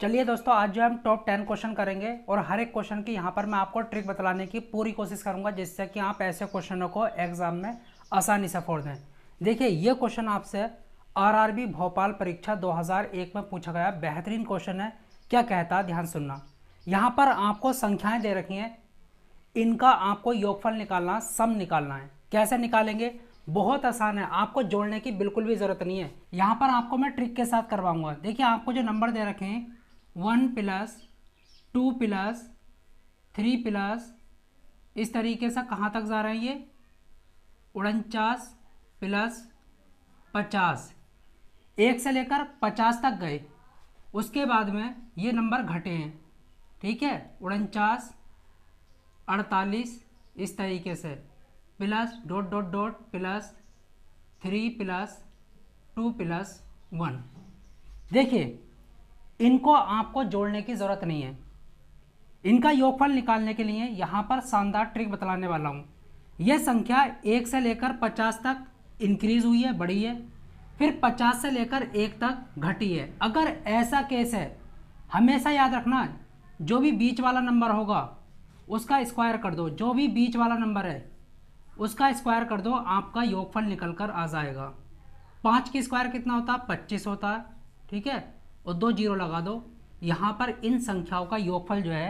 चलिए दोस्तों, आज जो हम टॉप 10 क्वेश्चन करेंगे और हर एक क्वेश्चन की यहाँ पर मैं आपको ट्रिक बतलाने की पूरी कोशिश करूँगा जिससे कि आप ऐसे क्वेश्चनों को एग्जाम में आसानी से फोड़ दें। देखिए, ये क्वेश्चन आपसे आरआरबी भोपाल परीक्षा 2001 में पूछा गया बेहतरीन क्वेश्चन है। क्या कहता है, ध्यान सुनना। यहाँ पर आपको संख्याएं दे रखी हैं, इनका आपको योगफल निकालना, सम निकालना है। कैसे निकालेंगे? बहुत आसान है, आपको जोड़ने की बिल्कुल भी ज़रूरत नहीं है। यहाँ पर आपको मैं ट्रिक के साथ करवाऊंगा। देखिए, आपको जो नंबर दे रखे हैं 1 प्लस 2 प्लस 3 प्लस, इस तरीके से कहाँ तक जा रहे हैं ये 49 प्लस 50, 1 से लेकर 50 तक गए। उसके बाद में ये नंबर घटे हैं, ठीक है, 49 48, इस तरीके से plus dot dot dot plus 3 plus 2 plus 1। देखिए, इनको आपको जोड़ने की ज़रूरत नहीं है। इनका योगफल निकालने के लिए यहाँ पर शानदार ट्रिक बतलाने वाला हूँ। यह संख्या 1 से लेकर 50 तक इंक्रीज हुई है, बढ़ी है, फिर 50 से लेकर 1 तक घटी है। अगर ऐसा केस है, हमेशा याद रखना, जो भी बीच वाला नंबर होगा उसका स्क्वायर कर दो। जो भी बीच वाला नंबर है उसका स्क्वायर कर दो, आपका योगफल निकल कर आ जाएगा। 5 की स्क्वायर कितना होता है? 25 होता है, ठीक है, और 2 जीरो लगा दो। यहाँ पर इन संख्याओं का योगफल जो है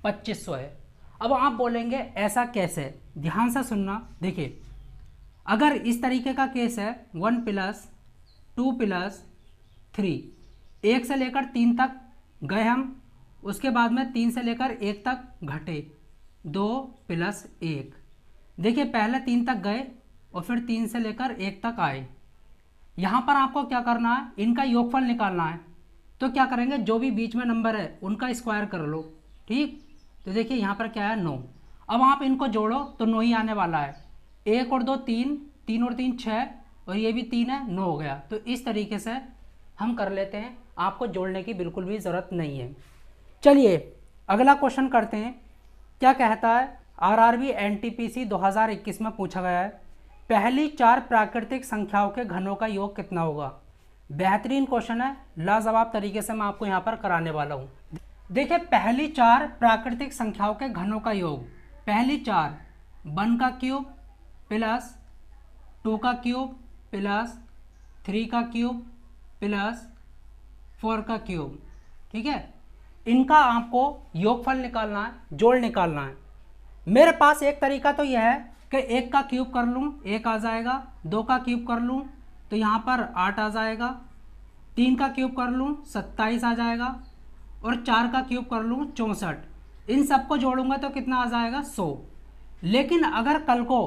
2500 है। अब आप बोलेंगे ऐसा कैसे? ध्यान से सुनना। देखिए, अगर इस तरीके का केस है 1 प्लस 2 प्लस 3, 1 से लेकर 3 तक गए हम, उसके बाद में 3 से लेकर 1 तक घटे, 2 प्लस 1। देखिए, पहले 3 तक गए और फिर 3 से लेकर 1 तक आए। यहाँ पर आपको क्या करना है? इनका योगफल निकालना है। तो क्या करेंगे, जो भी बीच में नंबर है उनका स्क्वायर कर लो, ठीक। तो देखिए, यहाँ पर क्या है 9। अब आप इनको जोड़ो तो 9 ही आने वाला है। 1 और 2 3, 3 और 3 6, और ये भी 3 है, 9 हो गया। तो इस तरीके से हम कर लेते हैं, आपको जोड़ने की बिल्कुल भी ज़रूरत नहीं है। चलिए अगला क्वेश्चन करते हैं। क्या कहता है? आरआरबी एनटीपीसी 2021 में पूछा गया है, पहली 4 प्राकृतिक संख्याओं के घनों का योग कितना होगा। बेहतरीन क्वेश्चन है, लाजवाब तरीके से मैं आपको यहाँ पर कराने वाला हूँ। देखिए, पहली 4 प्राकृतिक संख्याओं के घनों का योग, पहली 4 1 का क्यूब प्लस 2 का क्यूब प्लस 3 का क्यूब प्लस 4 का क्यूब, ठीक है। इनका आपको योगफल निकालना है, जोड़ निकालना है। मेरे पास एक तरीका तो यह है कि 1 का क्यूब कर लूँ 1 आ जाएगा, 2 का क्यूब कर लूँ तो यहाँ पर 8 आ जाएगा, 3 का क्यूब कर लूँ 27 आ जाएगा, और 4 का क्यूब कर लूँ 64। इन सबको जोड़ूंगा तो कितना आ जाएगा? 100। लेकिन अगर कल को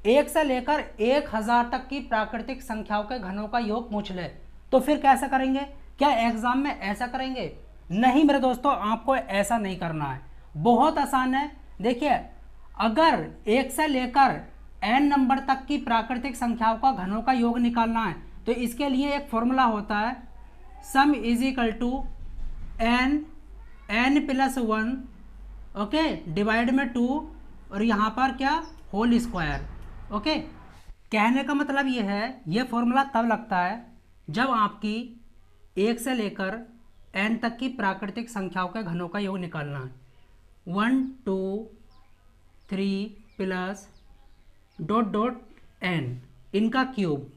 1 से लेकर 1000 तक की प्राकृतिक संख्याओं के घनों का योग पूछ ले तो फिर कैसे करेंगे? क्या एग्जाम में ऐसा करेंगे? नहीं मेरे दोस्तों, आपको ऐसा नहीं करना है, बहुत आसान है। देखिए, अगर 1 से लेकर n नंबर तक की प्राकृतिक संख्याओं का घनों का योग निकालना है तो इसके लिए एक फॉर्मूला होता है, sum is equal to n plus 1, okay, divide में 2, और यहाँ पर क्या, होल स्क्वायर, ओके। कहने का मतलब ये है, ये फॉर्मूला तब लगता है जब आपकी 1 से लेकर n तक की प्राकृतिक संख्याओं के घनों का योग निकालना है। 1 2 3 प्लस डॉट डॉट n, इनका क्यूब,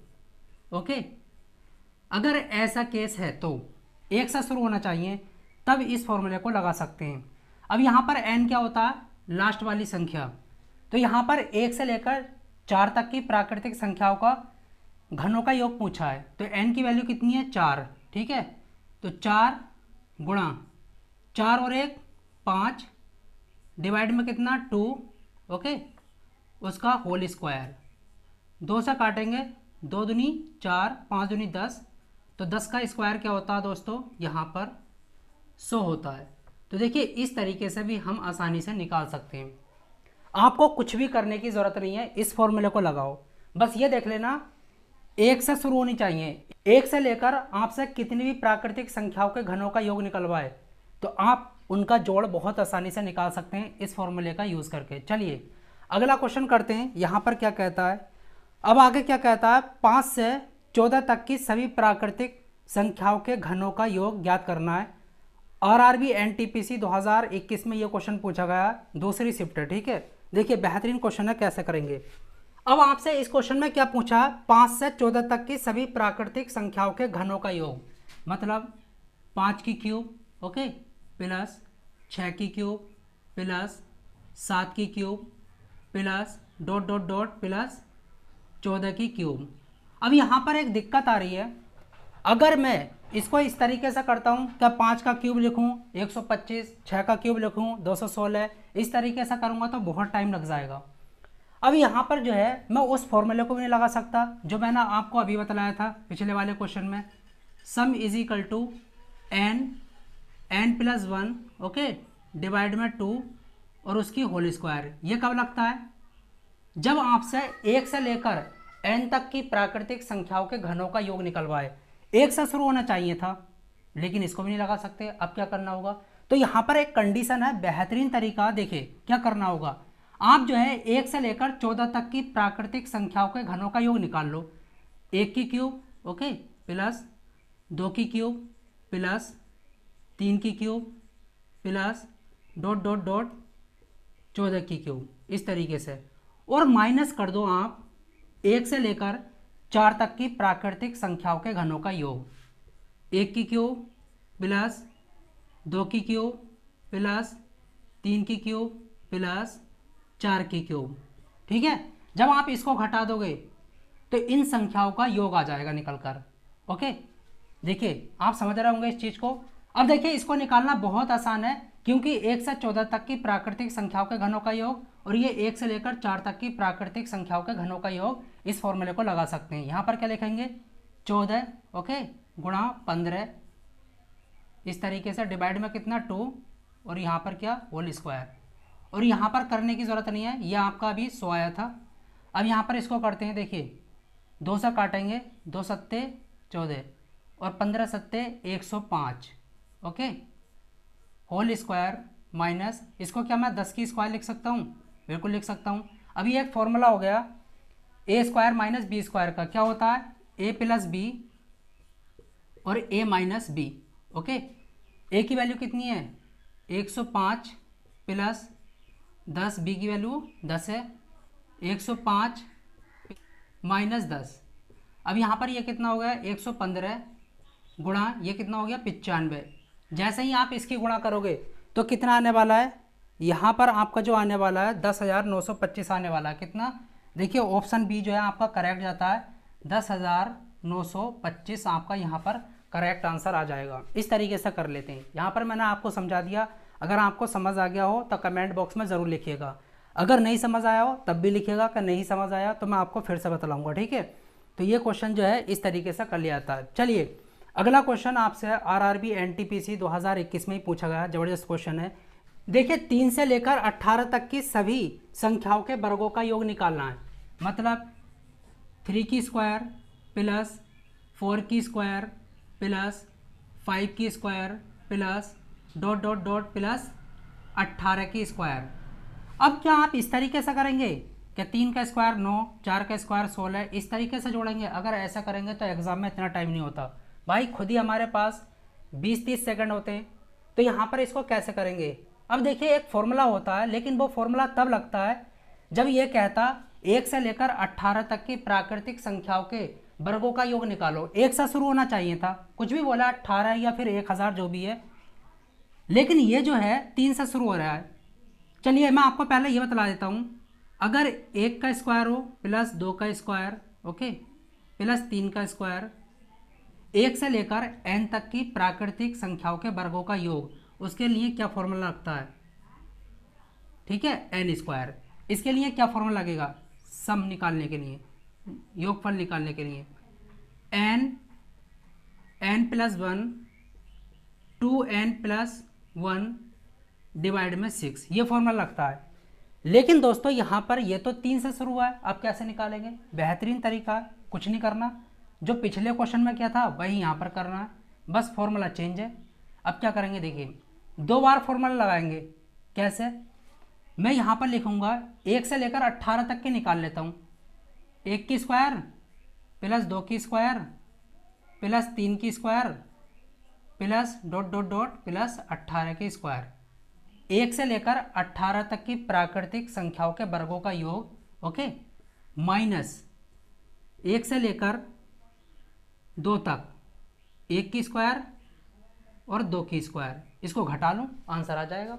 ओके। अगर ऐसा केस है तो 1 से शुरू होना चाहिए, तब इस फॉर्मूले को लगा सकते हैं। अब यहाँ पर n क्या होता है? लास्ट वाली संख्या। तो यहाँ पर 1 से लेकर 4 तक की प्राकृतिक संख्याओं का घनों का योग पूछा है, तो n की वैल्यू कितनी है? 4, ठीक है। तो 4 गुणा 4 और 1 5, डिवाइड में कितना? 2, ओके, उसका होल स्क्वायर। 2 से काटेंगे, 2 दूनी 4, 5 दूनी 10, तो 10 का स्क्वायर क्या होता है दोस्तों? यहाँ पर 100 होता है। तो देखिए, इस तरीके से भी हम आसानी से निकाल सकते हैं। आपको कुछ भी करने की ज़रूरत नहीं है, इस फॉर्मूले को लगाओ। बस ये देख लेना, 1 से शुरू होनी चाहिए। 1 से लेकर आपसे कितनी भी प्राकृतिक संख्याओं के घनों का योग निकलवाए तो आप उनका जोड़ बहुत आसानी से निकाल सकते हैं इस फॉर्मूले का यूज़ करके। चलिए अगला क्वेश्चन करते हैं। यहाँ पर क्या कहता है? अब आगे क्या कहता है? 5 से 14 तक की सभी प्राकृतिक संख्याओं के घनों का योग ज्ञात करना है। RRB NTPC 2021 में ये क्वेश्चन पूछा गया, दूसरी शिफ्ट है, ठीक है। देखिए बेहतरीन क्वेश्चन है, कैसे करेंगे। अब आपसे इस क्वेश्चन में क्या पूछा, 5 से 14 तक की सभी प्राकृतिक संख्याओं के घनों का योग, मतलब 5 की क्यूब, ओके, प्लस 6 की क्यूब प्लस 7 की cube plus dot dot dot plus 14 की क्यूब। अब यहाँ पर एक दिक्कत आ रही है, अगर मैं इसको इस तरीके से करता हूँ, क्या 5 का क्यूब लिखूँ 125, 6 का क्यूब लिखूँ 216, इस तरीके से करूँगा तो बहुत टाइम लग जाएगा। अब यहाँ पर जो है मैं उस फॉर्मूले को भी नहीं लगा सकता जो मैंने आपको अभी बताया था पिछले वाले क्वेश्चन में, sum is equal to n plus 1, okay, divide में 2 और उसकी होल स्क्वायर। ये कब लगता है, जब आपसे 1 से लेकर n तक की प्राकृतिक संख्याओं के घनों का योग निकलवाए। 1 से शुरू होना चाहिए था, लेकिन इसको भी नहीं लगा सकते। अब क्या करना होगा, तो यहाँ पर एक कंडीशन है, बेहतरीन तरीका। देखिए क्या करना होगा, आप जो है 1 से लेकर 14 तक की प्राकृतिक संख्याओं के घनों का योग निकाल लो। 1 की क्यूब, ओके, प्लस 2 की क्यूब प्लस 3 की cube plus dot dot dot 14 की क्यूब, इस तरीके से। और माइनस कर दो आप 1 से लेकर 4 तक की प्राकृतिक संख्याओं के घनों का योग। 1 की क्यूब प्लस 2 की क्यूब प्लस 3 की क्यूब प्लस 4 की क्यूब, ठीक है। जब आप इसको घटा दोगे तो इन संख्याओं का योग आ जाएगा निकल कर, ओके। देखिए आप समझ रहे होंगे इस चीज़ को। अब देखिए इसको निकालना बहुत आसान है, क्योंकि 1 से 14 तक की प्राकृतिक संख्याओं के घनों का योग और ये 1 से लेकर 4 तक की प्राकृतिक संख्याओं के घनों का योग, इस फॉर्मूले को लगा सकते हैं। यहाँ पर क्या लिखेंगे, 14, ओके, गुणा 15, इस तरीके से, डिवाइड में कितना 2 और यहाँ पर क्या होल स्क्वायर। और यहाँ पर करने की ज़रूरत नहीं है, यह आपका अभी 100 आया था। अब यहाँ पर इसको करते हैं, देखिए 2 से काटेंगे, 2 सत्ते 14 और 15 सत्ते 105, ओके, होल स्क्वायर माइनस, इसको क्या मैं 10 की स्क्वायर लिख सकता हूँ, बिल्कुल लिख सकता हूँ। अभी एक फॉर्मूला हो गया ए स्क्वायर माइनस बी स्क्वायर का, क्या होता है ए प्लस बी और ए माइनस बी, ओके। ए की वैल्यू कितनी है 105 प्लस 10, बी की वैल्यू 10 है, 105 माइनस 10। अब यहाँ पर ये कितना हो गया 115 गुणा ये कितना हो गया 95। जैसे ही आप इसकी गुणा करोगे तो कितना आने वाला है, यहाँ पर आपका जो आने वाला है 10,925 आने वाला है। कितना, देखिए ऑप्शन बी जो है आपका करेक्ट जाता है, 10,925 आपका यहाँ पर करेक्ट आंसर आ जाएगा। इस तरीके से कर लेते हैं। यहाँ पर मैंने आपको समझा दिया, अगर आपको समझ आ गया हो तो कमेंट बॉक्स में ज़रूर लिखिएगा, अगर नहीं समझ आया हो तब भी लिखिएगा कि नहीं समझ आया तो मैं आपको फिर से बतलाऊँगा, ठीक है। तो ये क्वेश्चन जो है इस तरीके से कर लिया था। चलिए अगला क्वेश्चन आपसे RRB NTPC 2021 में ही पूछा गया, ज़बरदस्त क्वेश्चन है। देखिए 3 से लेकर 18 तक की सभी संख्याओं के वर्गों का योग निकालना है, मतलब 3 की स्क्वायर प्लस 4 की स्क्वायर प्लस 5 की square plus dot dot dot plus 18 की स्क्वायर। अब क्या आप इस तरीके से करेंगे कि 3 का स्क्वायर 9, 4 का स्क्वायर 16, इस तरीके से जोड़ेंगे? अगर ऐसा करेंगे तो एग्जाम में इतना टाइम नहीं होता भाई, खुद ही हमारे पास 20-30 सेकंड होते हैं। तो यहाँ पर इसको कैसे करेंगे? अब देखिए एक फॉर्मूला होता है, लेकिन वो फॉर्मूला तब लगता है जब ये कहता 1 से लेकर 18 तक की प्राकृतिक संख्याओं के वर्गों का योग निकालो। 1 से शुरू होना चाहिए था, कुछ भी बोला 18 या फिर 1000 जो भी है, लेकिन ये जो है 3 से शुरू हो रहा है। चलिए मैं आपको पहले ये बता देता हूँ, अगर 1 का स्क्वायर हो प्लस 2 का स्क्वायर, ओके, प्लस 3 का स्क्वायर, 1 से लेकर n तक की प्राकृतिक संख्याओं के वर्गों का योग, उसके लिए क्या फॉर्मूला लगता है? ठीक है, n स्क्वायर। इसके लिए क्या फॉर्मूला लगेगा? सम निकालने के लिए, योगफल निकालने के लिए, n plus 1 2n plus 1 divide में 6, ये फॉर्मूला लगता है। लेकिन दोस्तों यहाँ पर ये तो 3 से शुरू हुआ है, आप कैसे निकालेंगे? बेहतरीन तरीका है, कुछ नहीं करना, जो पिछले क्वेश्चन में क्या था वही यहाँ पर करना है, बस फॉर्मूला चेंज है। अब क्या करेंगे, देखिए 2 बार फॉर्मूला लगाएंगे। कैसे? मैं यहाँ पर लिखूँगा 1 से लेकर 18 तक के निकाल लेता हूँ। 1 की स्क्वायर प्लस 2 की स्क्वायर प्लस 3 की square plus dot dot dot plus 18 की स्क्वायर, 1 से लेकर 18 तक की प्राकृतिक संख्याओं के वर्गों का योग, ओके, माइनस 1 से लेकर 2 तक 1 की स्क्वायर और 2 की स्क्वायर, इसको घटा लूँ आंसर आ जाएगा।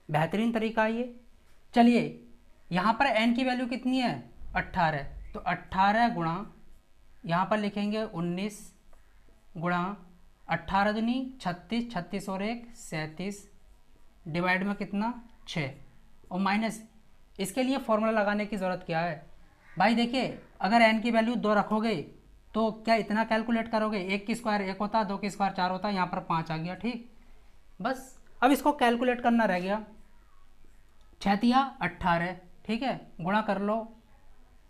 बेहतरीन तरीका है ये। चलिए यहाँ पर n की वैल्यू कितनी है 18, तो 18 गुणा यहाँ पर लिखेंगे 19 गुणा 18 दूनी 36, 36 और 1 37, डिवाइड में कितना 6 और माइनस, इसके लिए फॉर्मूला लगाने की ज़रूरत क्या है भाई। देखिए अगर n की वैल्यू 2 रखोगे तो क्या इतना कैलकुलेट करोगे, 1 की स्क्वायर 1 होता, 2 की स्क्वायर 4 होता, यहाँ पर 5 आ गया, ठीक। बस अब इसको कैलकुलेट करना रह गया, 6 तिया 18, ठीक है, गुणा कर लो।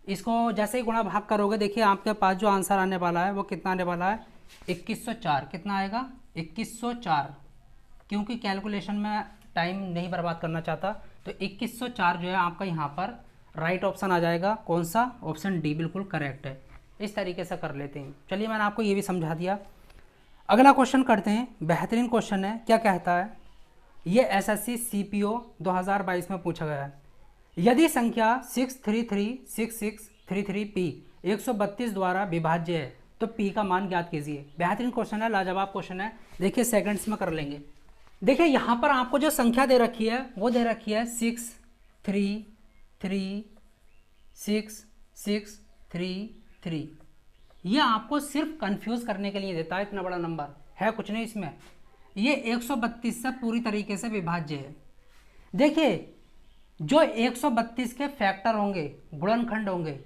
इसको जैसे ही गुणा भाग करोगे देखिए आपके पास जो आंसर आने वाला है वो कितना आने वाला है 2104। कितना आएगा 2104, क्योंकि कैलकुलेशन में टाइम नहीं बर्बाद करना चाहता, तो 2104 जो है आपका यहाँ पर राइट ऑप्शन आ जाएगा। कौन सा, ऑप्शन डी बिल्कुल करेक्ट है। इस तरीके से कर लेते हैं। चलिए मैंने आपको ये भी समझा दिया। अगला क्वेश्चन करते हैं, बेहतरीन क्वेश्चन है। क्या कहता है, ये एसएससी सीपीओ 2022 में पूछा गया है। यदि संख्या 6336633p 132 द्वारा विभाज्य है तो p का मान ज्ञात कीजिए। बेहतरीन क्वेश्चन है, लाजवाब क्वेश्चन है। देखिए सेकंड्स में कर लेंगे। देखिए यहाँ पर आपको जो संख्या दे रखी है वो दे रखी है 6336633। ये आपको सिर्फ कंफ्यूज करने के लिए देता है, इतना बड़ा नंबर है कुछ नहीं इसमें। ये 132 से पूरी तरीके से विभाज्य है। देखिए जो 132 के फैक्टर होंगे, गुणनखंड होंगे,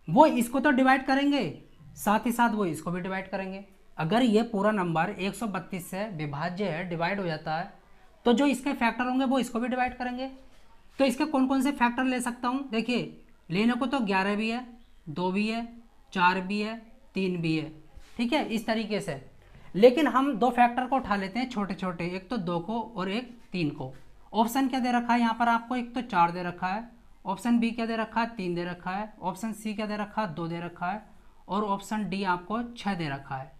वो इसको तो डिवाइड करेंगे, साथ ही साथ वो इसको भी डिवाइड करेंगे। अगर ये पूरा नंबर 132 से विभाज्य है, डिवाइड हो जाता है, तो जो इसके फैक्टर होंगे वो इसको भी डिवाइड करेंगे। तो इसके कौन कौन से फैक्टर ले सकता हूँ, देखिए लेने को तो 11 भी है, 2 भी है, 4 भी है, 3 भी है, ठीक है, इस तरीके से। लेकिन हम 2 फैक्टर को उठा लेते हैं छोटे छोटे, एक तो 2 को और एक 3 को। ऑप्शन क्या दे रखा है यहाँ पर आपको, एक तो 4 दे रखा है, ऑप्शन बी क्या दे रखा है 3 दे रखा है, ऑप्शन सी क्या दे रखा है 2 दे रखा है, और ऑप्शन डी आपको 6 दे रखा है।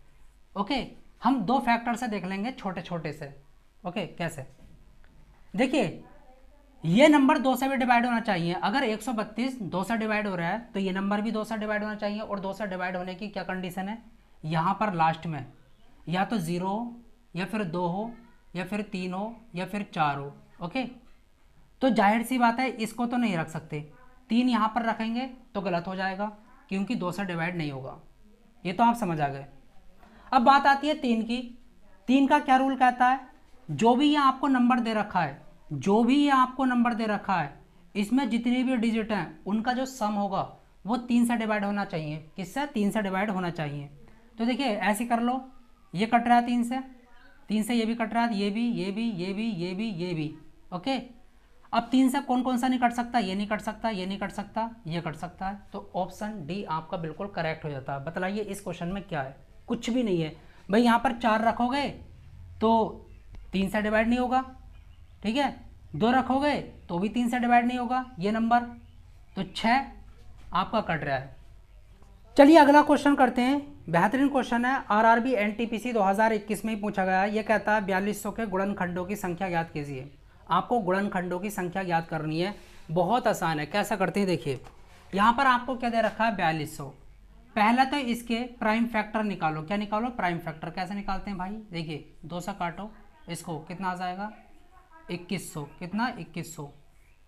ओके, हम 2 फैक्टर से देख लेंगे छोटे छोटे से। ओके, कैसे, देखिए ये नंबर 2 से भी डिवाइड होना चाहिए। अगर 132 2 से डिवाइड हो रहा है तो ये नंबर भी 2 से डिवाइड होना चाहिए। और 2 से डिवाइड होने की क्या कंडीशन है, यहाँ पर लास्ट में या तो 0 हो, या फिर 2 हो, या फिर 3 हो, या फिर 4 हो। ओके, तो जाहिर सी बात है इसको तो नहीं रख सकते, 3 यहाँ पर रखेंगे तो गलत हो जाएगा, क्योंकि 2 से डिवाइड नहीं होगा। ये तो आप समझ आ गए। अब बात आती है 3 की। 3 का क्या रूल कहता है, जो भी ये आपको नंबर दे रखा है, जो भी ये आपको नंबर दे रखा है, इसमें जितनी भी डिजिट हैं उनका जो सम होगा वो 3 से डिवाइड होना चाहिए। किससे, 3 से डिवाइड होना चाहिए। तो देखिए ऐसे कर लो, ये कट रहा है 3 से, 3 से ये भी कट रहा है, ये भी, ये भी, ये भी, ये भी, ये भी। ओके, अब 3 से कौन कौन सा नहीं कट सकता, ये नहीं कट सकता, ये नहीं कट सकता, ये कट सकता है। तो ऑप्शन डी आपका बिल्कुल करेक्ट हो जाता है। बतलाइए इस क्वेश्चन में क्या है, कुछ भी नहीं है भाई। यहाँ पर 4 रखोगे तो 3 से डिवाइड नहीं होगा, ठीक है, 2 रखोगे तो भी 3 से डिवाइड नहीं होगा ये नंबर, तो 6 आपका कट रहा है। चलिए अगला क्वेश्चन करते हैं, बेहतरीन क्वेश्चन है, आरआरबी एनटीपीसी 2021 में ही पूछा गया है। ये कहता है 4200 के गुणनखंडों की संख्या ज्ञात कीजिए। आपको गुणनखंडों की संख्या ज्ञात करनी है, बहुत आसान है। कैसा करते हैं, देखिए यहाँ पर आपको क्या दे रखा है 4200। पहला तो इसके प्राइम फैक्टर निकालो। क्या निकालो, प्राइम फैक्टर। कैसे निकालते हैं भाई, देखिए 2 से काटो इसको, कितना आ जाएगा 2100, कितना 2100,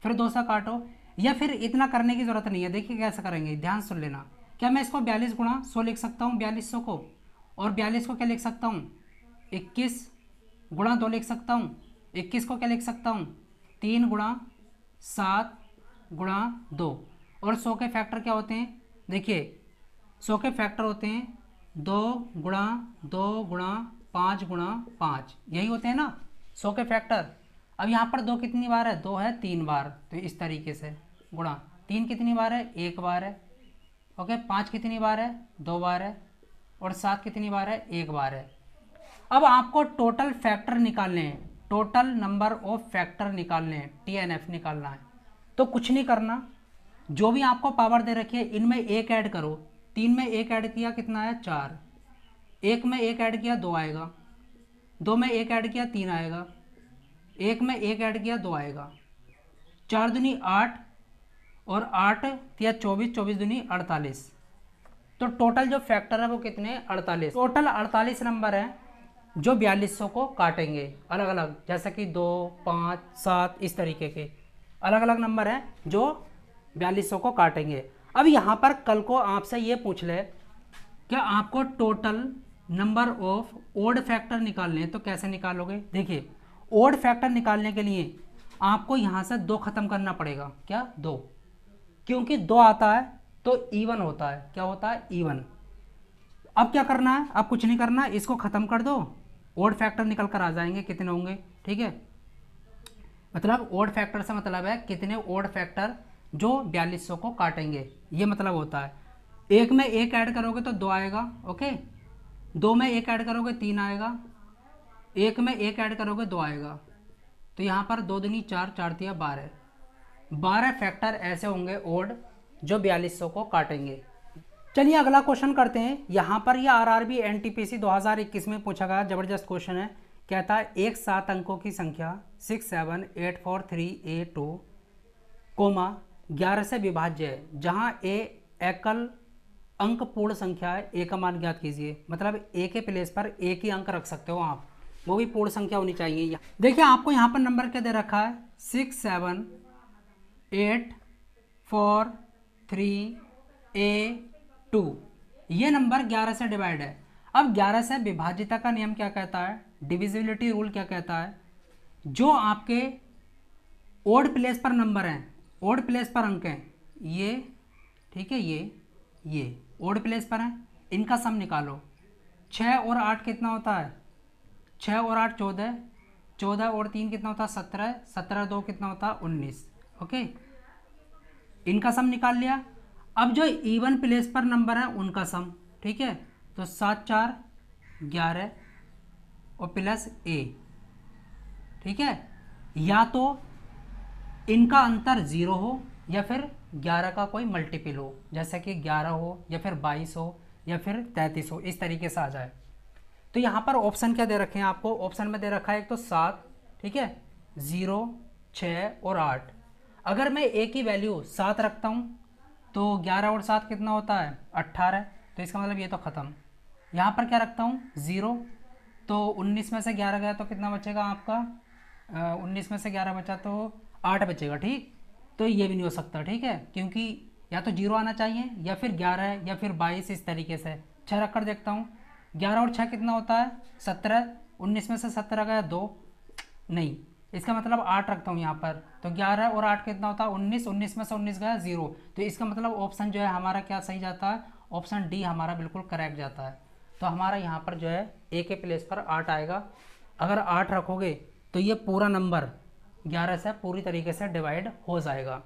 फिर 2 से काटो, या फिर इतना करने की जरूरत नहीं है। देखिए कैसे करेंगे, ध्यान सुन लेना। क्या मैं इसको 42 गुणा 100 लिख सकता हूँ 4200 को, और 42 को क्या लिख सकता हूँ 21 गुणा 2 लिख सकता हूँ। 21 को क्या लिख सकता हूँ 3 गुणा 7 गुणा 2। और 100 के फैक्टर क्या होते हैं, देखिए 100 के फैक्टर होते हैं 2 गुणा 2 गुणा 5 गुणा 5, यही होते हैं ना 100 के फैक्टर। अब यहाँ पर 2 कितनी बार है, 2 है 3 बार, तो इस तरीके से गुणा। 3 कितनी बार है, 1 बार है। ओके, 5 कितनी बार है, 2 बार है। और 7 कितनी बार है, 1 बार है। अब आपको टोटल फैक्टर निकालने हैं, टोटल नंबर ऑफ फैक्टर निकालने हैं, TNF निकालना है। तो कुछ नहीं करना, जो भी आपको पावर दे रखी है इनमें 1 ऐड करो। 3 में 1 ऐड किया कितना है 4, एक में एक ऐड किया 2 आएगा, 2 में एक ऐड किया 3 आएगा, एक में एक ऐड किया 2 आएगा, 4 दूनी 8 और 8 या 24, 24 दूनी 48। तो टोटल जो फैक्टर है वो कितने 48। टोटल 48 नंबर हैं जो 4200 को काटेंगे अलग अलग, जैसे कि 2, 5, 7 इस तरीके के अलग अलग नंबर हैं जो 4200 को काटेंगे। अब यहाँ पर कल को आपसे ये पूछ ले क्या आपको total number of odd factor निकालने हैं तो कैसे निकालोगे। देखिए ओड फैक्टर निकालने के लिए आपको यहाँ से 2 खत्म करना पड़ेगा। क्या 2, क्योंकि 2 आता है तो इवन होता है। क्या होता है इवन। अब क्या करना है, अब कुछ नहीं करना, इसको ख़त्म कर दो, ओड फैक्टर निकल कर आ जाएंगे कितने होंगे। ठीक है, मतलब ओड फैक्टर से मतलब है कितने ओड फैक्टर जो 4200 को काटेंगे, ये मतलब होता है। एक में एक ऐड करोगे तो 2 आएगा, ओके। 2 में एक ऐड करोगे 3 आएगा, एक में एक ऐड करोगे 2 आएगा। तो यहाँ पर 2 दूनी 4, 4 तिया 12, 12 फैक्टर ऐसे होंगे ओड जो 4200 को काटेंगे। चलिए अगला क्वेश्चन करते हैं। यहाँ पर यह आरआरबी एनटीपीसी 2021 में पूछा गया जबरदस्त क्वेश्चन है। कहता है एक 7 अंकों की संख्या 67843A2 कोमा 11 से विभाज्य है जहाँ ए एकल अंक पूर्ण संख्या है, ए का मान ज्ञात कीजिए। मतलब ए के प्लेस पर एक ही अंक रख सकते हो आप, वो भी पूर्ण संख्या होनी चाहिए। देखिए आपको यहाँ पर नंबर क्या दे रखा है 67843A2, ये नंबर 11 से डिवाइड है। अब 11 से विभाज्यता का नियम क्या कहता है, डिविजिबिलिटी रूल क्या कहता है, जो आपके ओड प्लेस पर नंबर हैं, ओड प्लेस पर अंक हैं ये, ठीक है, ये ओड प्लेस पर हैं, इनका सम निकालो। 6 और 8 कितना होता है, 6 और 8 14, 14 और 3 कितना होता है 17, 17 2 कितना होता है 19, ओके। इनका सम निकाल लिया। अब जो इवन प्लेस पर नंबर है उनका सम, ठीक है, तो 7 4 11 और प्लस ए, ठीक है। या तो इनका अंतर 0 हो या फिर 11 का कोई मल्टीपल हो, जैसे कि 11 हो या फिर 22 हो या फिर 33 हो, इस तरीके से आ जाए। तो यहाँ पर ऑप्शन क्या दे रखे हैं आपको, ऑप्शन में दे रखा है एक तो 7, ठीक है, 0, 6 और 8। अगर मैं ए की वैल्यू 7 रखता हूँ तो 11 और 7 कितना होता है 18, तो इसका मतलब ये तो ख़त्म। यहाँ पर क्या रखता हूँ 0, तो 19 में से 11 गया तो कितना बचेगा आपका 19 में से 11 बचा तो 8 बचेगा, ठीक। तो ये भी नहीं हो सकता, ठीक है, क्योंकि या तो 0 आना चाहिए या फिर 11 या फिर 22, इस तरीके से। 6 रख कर देखता हूँ, 11 और 6 कितना होता है 17, 19 में से 17 गया 2, नहीं, इसका मतलब 8 रखता हूँ यहाँ पर, तो 11 और 8 कितना होता है 19, 19 में से 19 गया 0, तो इसका मतलब ऑप्शन जो है हमारा क्या सही जाता है, ऑप्शन डी हमारा बिल्कुल करेक्ट जाता है। तो हमारा यहाँ पर जो है ए के प्लेस पर 8 आएगा। अगर 8 रखोगे तो ये पूरा नंबर 11 से पूरी तरीके से डिवाइड हो जाएगा।